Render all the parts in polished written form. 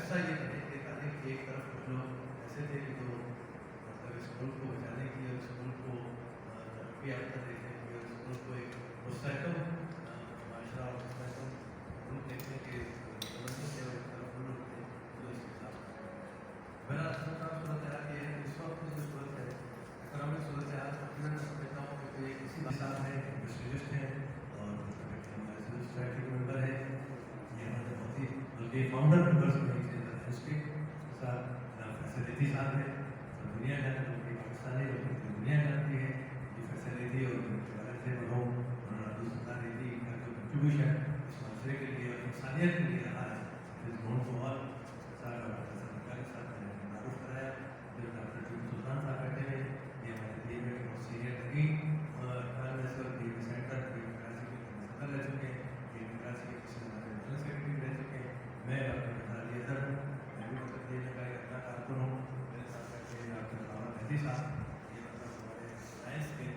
फैसला ये लेता है कि एक तरफ कुछ लोग ऐसे थे कि जो मतलब इस मुल्क को बचाने की और इस मुल्क को तरक्की याफ्ता देखने की और इस मुल्क को एक मुस्तहकम माशरा और मुस्तहकम मुल्क देखने के तमन्नी थे, और एक तरफ वो लोग थे जो इसके खिलाफ थे। मेरा सूरत हाल ये है कि इस वक्त की जो सूरत है, इकोनॉमिक सूरत हाल तकरीबन मैं समझता हूँ कि कोई किसी साल है, इंडस्ट्रियलिस्ट है और सोसाइटी के मेंबर है, ये हमारे बहुत ही बल्कि फाउंडर मेंबर्स में हिस्ट्री के साथ फैसिलिटी साथ है, दुनिया जानती है, बल्कि पाकिस्तानी दुनिया जानती है ये फैसिलिटी और से बनो अब्दुल सत्तार रेड्डी का जो कंट्रीब्यूशन इस माशरे के लिए और इंसानियत के लिए रहा है, इस नोन को और के साथ मैंने तारुफ कराया। जो डॉक्टर टीम सुल्तान साहब बैठे हैं, ये हमारे टीम में बहुत सीनियर रही सेंटर सदर रह चुके हैं, कराची के जनरल सेक्रेटरी रह चुके हैं। मैं डॉक्टर मैं भी मतलब ये का अपना कारकुन हूँ, मेरे साथ बैठे डॉक्टर मेहदी साहब, ये मतलब हमारे साइंस के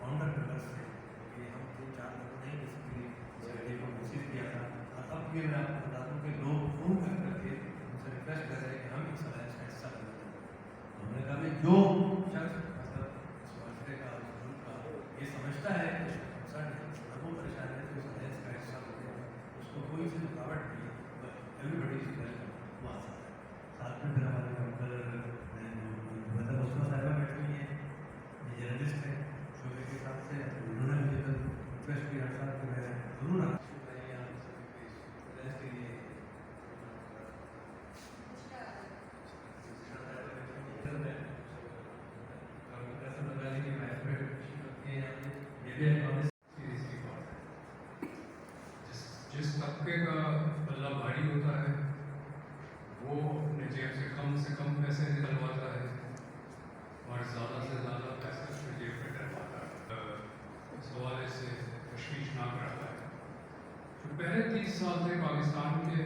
फाउंडर मेंबर्स थे, कि हम 3-4 लोगों ने बेसिकली इस आइडिया को कोशिश किया था। और अब ये मैं आपको बता दूँ कि लोग फोन करके उनसे रिक्वेस्ट कर रहे हैं कि हम इस अलायंस का हिस्सा बने। तो हमने कहा भाई जो शख्स मतलब इस माशरे का इस मुल्क का ये समझता है कि वो परेशान है तो इस अलायंस का हिस्सा होते हैं, उसको कोई सी रुकावट नहीं है, एवरीबडी इज वेलकम, वो आ सकता है। साथ में फिर हमारे डॉक्टर मतलब उसमें साहिबा बैठी हुई है, ये जर्नलिस्ट है शोबे के हिसाब से, उन्होंने मुझे कल रिक्वेस्ट किया था कि मैं जरूर जिस तबके का पल्ला भारी होता है वो अपने जेब से कम पैसे निकलवाता है और ज़्यादा से ज़्यादा पैसे अपने जेब में डलवाता है। इस हवाले से तशवीशनाक रहा है। जो पहले 30 साल थे पाकिस्तान के,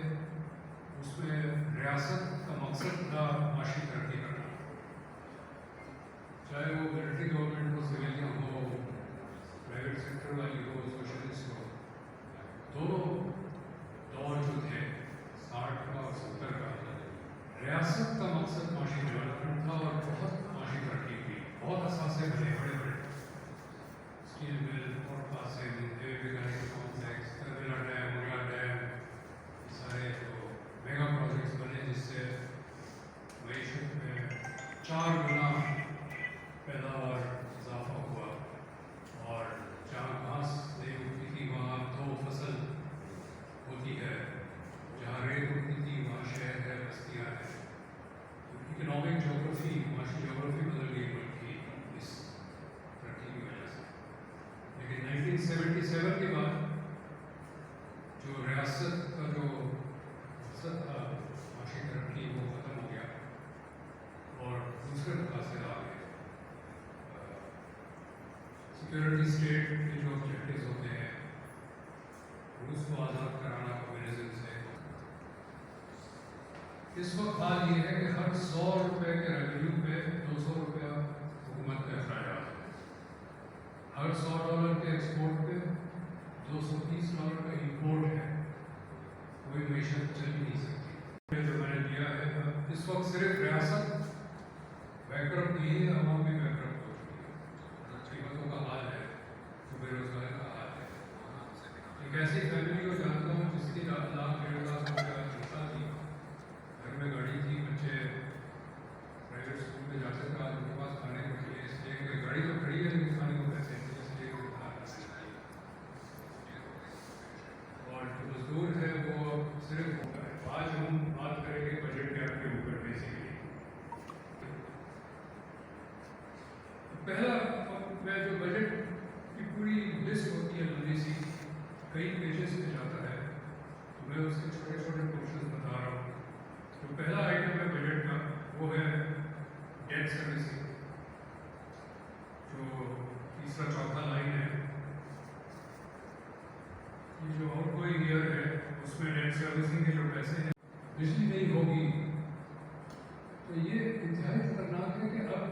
उसमें रियासत का मकसद था माशी तरक्की करना, चाहे वो मिलिट्री गवर्नमेंट हो, सिविलियन हो, प्राइवेट सेक्टर वाली हो, सोशलिस्ट हो। दोनों दौर जो थे 60 का और 70 का, रियासत का मकसद माशी डेवलपमेंट था और बहुत माशी तरक्की की, बहुत असासे बने बड़े स्टील मिल, पोर्ट पासिंग, complex, terminal dam, Mangla dam, सारे जो मेगा प्रोजेक्ट्स बने जिससे मईशत में 4 गुना पैदावार इजाफा हुआ। और जहाँ घास नहीं उगती थी वहाँ 2 फसल होती है, जहाँ रेत उगती थी वहाँ शहर है, बस्तियाँ हैं। इकोनॉमिक जोग्राफी, माशी जोग्राफी बदल गई मुल्क की इस तरक्की की वजह से। लेकिन 1977 के बाद जो रियासत का जो मकसद था माशी तरक्की वो ख़त्म हो गया और दूसरे मकासद आ गए। सिक्योरिटी स्टेट के जो ऑब्जेक्टिव्स होते हैं, रूस को आज़ाद कराना कम्युनिज्म से। इस वक्त हाल ये है कि हर 100 रुपये के रेवेन्यू पे 200 रुपया हुकूमत का अखराजात है। हर $100 के एक्सपोर्ट पे $230 का इंपोर्ट है। कोई मैशत चल ही नहीं सकती। जो मैंने दिया है इस वक्त सिर्फ रियासत बैकअप नहीं है, आवाम भी बैकअप हो चुकी है। कीमतों का हाल है, बेरोजगारी का हाल है। एक ऐसी फैमिली को जानता हूँ जिसकी 1,00,000-1,50,000 रुपया चिंता थी, घर में गाड़ी थी, बच्चे प्राइवेट स्कूल में जाते थे, आज उनके पास खाने को चाहिए, इसलिए कोई गाड़ी तो खड़ी है लेकिन खाने को पैसे नहीं, इसलिए कोई खाना चाहिए। और जो मजदूर है वो सिर्फ होता है। आज हम बात करेंगे बजट गैप के ऊपर बेसिकली। पहला मैं जो बजट की पूरी लिस्ट होती है लंबी सी, कई पेजेस पे जाता है, तो मैं उसके छोटे छोटे पोर्शन बता रहा हूँ। तो पहला आइटम है बजट का, वो है डेट सर्विसिंग। जो तीसरा चौथा लाइन है, ये जो और कोई ईयर है उसमें डेट सर्विसिंग के जो पैसे हैं, बिजली नहीं होगी तो ये इंतहाई खतरनाक है कि अब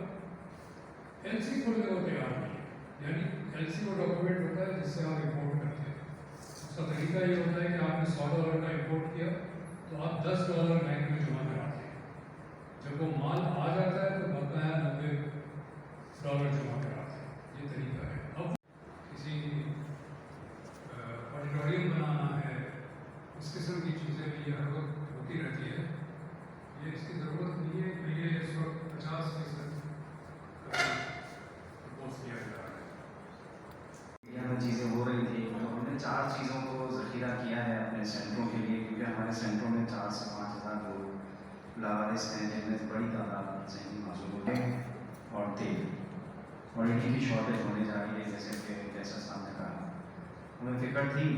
LC खोलने को तैयार नहीं है। यानी LC वो डॉक्यूमेंट होता है जिससे आप इंपोर्ट करते हैं। उसका तरीका ये होता है कि आपने $100 का इंपोर्ट किया, तो आप $10 बैंक में जमा कराते हैं, जब वो माल आ जाता है तो बकाया $90 जमा कराते हैं। ये तरीका है। अब किसी ऑडिटोरियम बनाना है, इस किस्म की चीज़ें भी हर वक्त होती रहती है। ये इसकी ज़रूरत नहीं है कि ये इस वक्त 50% प्रपोज किया जा रहा है। यहाँ चीज़ें हो रही थी तो हमने 4 चीज़ों को ज़ख़ीरा किया है अपने सेंटरों के लिए, क्योंकि हमारे सेंटरों में 4 से 5 हज़ार लोग लावारिस हैं, जिनमें से बड़ी तादाद ज़हनी मासूम हैं और तेल और इन्हीं की शॉर्टेज होने जा रही है, जैसे कि जैसा सामने कहा। हमें फ़िक्र थी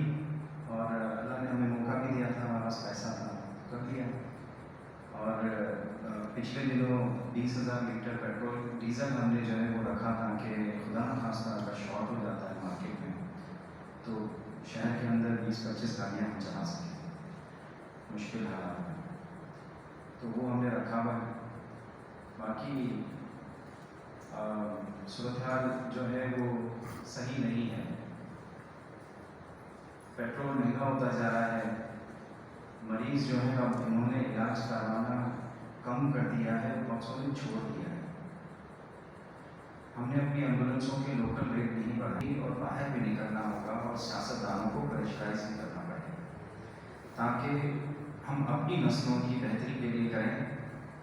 और अल्लाह ने हमें मौका भी दिया था, हमारे पास पैसा था, कर लिया। और पिछले दिनों 20,000 लीटर पेट्रोल डीजल हमने जो है वो रखा था कि खुदा न खास्ता अगर शॉर्ट हो जाता है मार्केट में तो शहर के अंदर 20-25 गाड़ियाँ हम चला सकें मुश्किल हालात में, तो वो हमने रखा हुआ है। बाकी सूरत हाल जो है वो सही नहीं है, पेट्रोल महंगा होता जा रहा है, मरीज़ जो है अब इन्होंने इलाज करवाना कम कर दिया है, बॉक्सों ने छोड़ दिया है। हमने अपनी एम्बुलेंसों के लोकल रेट नहीं बढ़ाई और बाहर भी निकलना होगा और सियासतदानों को प्रेशराइज भी करना पड़ेगा ताकि हम अपनी नस्लों की बेहतरी के लिए करें।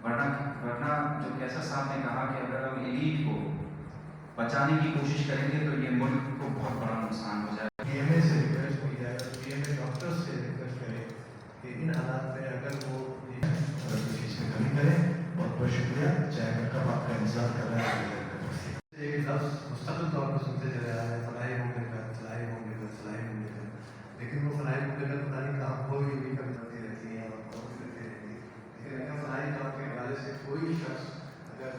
वरना जो कैसर साहब ने कहा कि अगर हम एलीट को बचाने की कोशिश करेंगे तो ये मुल्क को बहुत बड़ा नुकसान हो जाएगा। पीएमए से रिक्वेस्ट की जाए, पीएमए डॉक्टर से रिक्वेस्ट करें कि इन हालात में अगर वो चीज़ में कमी करें। बहुत बहुत शुक्रिया। चाय का कप आपका इंतजार कर रहा है। एक लफ्ज़ मुस्तकिल तौर पर सुनते चले आ रहे हैं, फलाई होंगे कर, फलाई होंगे कर, फलाई होंगे कर, लेकिन वो फलाई होंगे कर पता नहीं कहाँ कोई भी कभी होती रहती है और होती रहती है। लेकिन अगर फलाई काम के हवाले से कोई शख्स अगर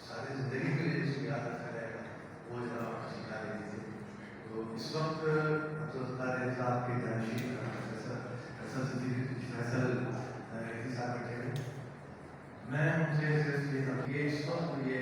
सारी ज़िंदगी के लिए इसको याद रखा जाएगा, वो जरा आप सिखा दीजिए। तो इस वक्त साहब के जानशीन फैसल साहब बैठे हैं। मैं उनसे सिर्फ ये इस वक्त ये